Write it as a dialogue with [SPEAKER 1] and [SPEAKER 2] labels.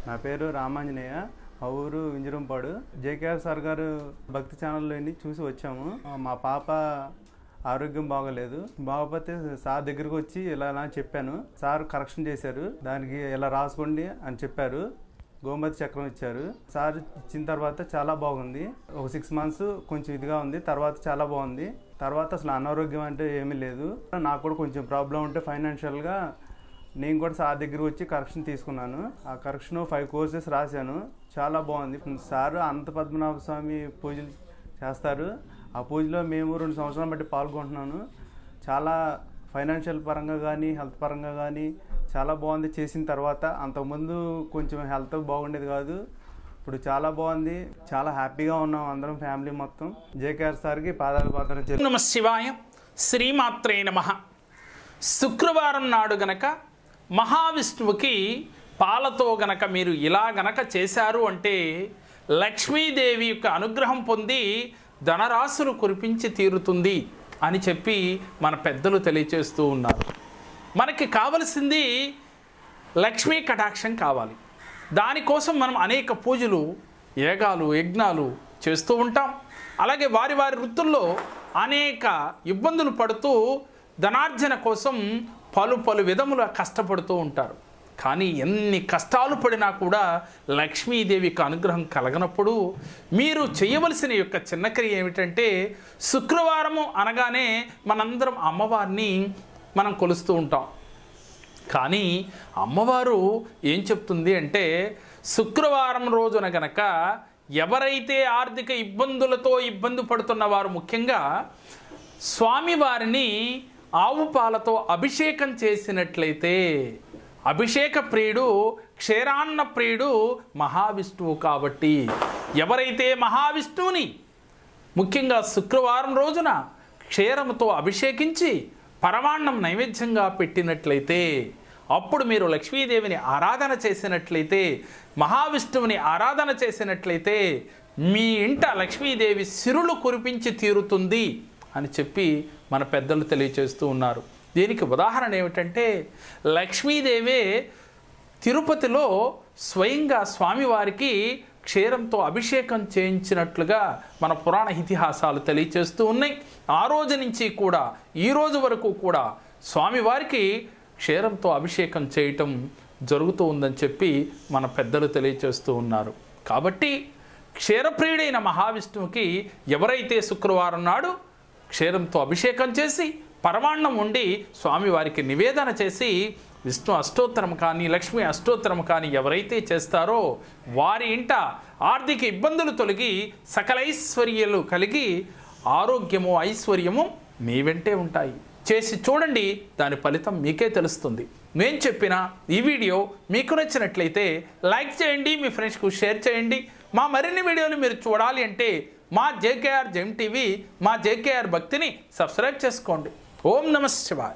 [SPEAKER 1] నా పేరు రామాంజనేయ, మా ఊరు వింజరంపాడు. జేకేఆర్ సార్ గారు భక్తి ఛానల్లోని చూసి వచ్చాము. మా పాప ఆరోగ్యం బాగోలేదు, బాగోపోతే సార్ దగ్గరకు వచ్చి ఇలా చెప్పాను. సార్ కరెక్షన్ చేశారు, దానికి ఇలా రాసుకోండి అని చెప్పారు. గోమతి చక్రం ఇచ్చారు. సార్ ఇచ్చిన తర్వాత చాలా బాగుంది. ఒక 6 months కొంచెం ఇదిగా ఉంది, తర్వాత చాలా బాగుంది. తర్వాత అసలు అనారోగ్యం అంటే ఏమీ లేదు. నాకు కూడా కొంచెం ప్రాబ్లం ఉంటే ఫైనాన్షియల్గా నేను కూడా సార్ దగ్గర వచ్చి కరెక్షన్ తీసుకున్నాను. ఆ కరెక్షన్ 5 courses రాశాను. చాలా బాగుంది. సార్ అనంత పద్మనాభ స్వామి పూజలు చేస్తారు. ఆ పూజలో మేము 2 సంవత్సరాలు బట్టి పాల్గొంటున్నాను. చాలా ఫైనాన్షియల్ పరంగా కానీ హెల్త్ పరంగా కానీ చాలా బాగుంది. చేసిన తర్వాత అంతకుముందు కొంచెం హెల్త్ బాగుండేది కాదు, ఇప్పుడు చాలా బాగుంది. చాలా హ్యాపీగా ఉన్నాం అందరం, ఫ్యామిలీ మొత్తం. జేకేఆర్ సార్కి పాదాలు పాదన.
[SPEAKER 2] నమ శివాయ, శ్రీమాత్రే నమః. శుక్రవారం నాడు గనక మహావిష్ణువుకి పాలతో గనక మీరు ఇలా గనక చేశారు అంటే లక్ష్మీదేవి యొక్క అనుగ్రహం పొంది ధనరాశులు కురిపించి తీరుతుంది అని చెప్పి మన పెద్దలు తెలియచేస్తూ ఉన్నారు. మనకి కావలసింది లక్ష్మీ కటాక్షం కావాలి. దానికోసం మనం అనేక పూజలు, యాగాలు, యజ్ఞాలు చేస్తూ ఉంటాం. అలాగే వారి వారి వృత్తుల్లో అనేక ఇబ్బందులు పడుతూ ధనార్జన కోసం పలు విధముల కష్టపడుతూ ఉంటారు. కానీ ఎన్ని కష్టాలు పడినా కూడా లక్ష్మీదేవికి అనుగ్రహం కలగనప్పుడు మీరు చేయవలసిన యొక్క చిన్న క్రియ ఏమిటంటే, శుక్రవారము అనగానే మనందరం అమ్మవారిని మనం కొలుస్తూ ఉంటాం. కానీ అమ్మవారు ఏం చెప్తుంది అంటే, శుక్రవారం రోజున గనక ఎవరైతే ఆర్థిక ఇబ్బందులతో ఇబ్బంది పడుతున్న వారు ముఖ్యంగా స్వామివారిని ఆవు పాలతో అభిషేకం చేసినట్లయితే, అభిషేక ప్రియుడు క్షీరాన్న ప్రియుడు మహావిష్ణువు కాబట్టి ఎవరైతే మహావిష్ణువుని ముఖ్యంగా శుక్రవారం రోజున క్షీరముతో అభిషేకించి పరమాన్నం నైవేద్యంగా పెట్టినట్లయితే, అప్పుడు మీరు లక్ష్మీదేవిని ఆరాధన చేసినట్లయితే, మహావిష్ణువుని ఆరాధన చేసినట్లయితే మీ ఇంట లక్ష్మీదేవి సిరులు కురిపించి తీరుతుంది అని చెప్పి మన పెద్దలు తెలియచేస్తూ ఉన్నారు. దీనికి ఉదాహరణ ఏమిటంటే, లక్ష్మీదేవే తిరుపతిలో స్వయంగా స్వామివారికి క్షీరంతో అభిషేకం చేయించినట్లుగా మన పురాణ ఇతిహాసాలు తెలియచేస్తూ ఉన్నాయి. ఆ రోజు నుంచి కూడా ఈ రోజు వరకు కూడా స్వామివారికి క్షీరంతో అభిషేకం చేయటం జరుగుతూ ఉందని చెప్పి మన పెద్దలు తెలియచేస్తూ ఉన్నారు. కాబట్టి క్షీరప్రియుడైన మహావిష్ణువుకి ఎవరైతే శుక్రవారం నాడు క్షీరంతో అభిషేకం చేసి పరమాన్నం ఉండి స్వామివారికి నివేదన చేసి విష్ణు అష్టోత్తరం కానీ లక్ష్మీ అష్టోత్తరం కానీ ఎవరైతే చేస్తారో వారి ఇంట ఆర్థిక ఇబ్బందులు తొలగి సకలైశ్వర్యాలు కలిగి ఆరోగ్యము ఐశ్వర్యము మీ వెంటే ఉంటాయి. చేసి చూడండి, దాని ఫలితం మీకే తెలుస్తుంది. నేను చెప్పిన ఈ వీడియో మీకు నచ్చినట్లయితే లైక్ చేయండి, మీ ఫ్రెండ్స్కు షేర్ చేయండి. మా మరిన్ని వీడియోలు మీరు చూడాలి అంటే మా జేకేఆర్ జెమ్ టీవీ, మా జేకేఆర్ భక్తిని సబ్స్క్రైబ్ చేసుకోండి. ఓం నమః శివాయ.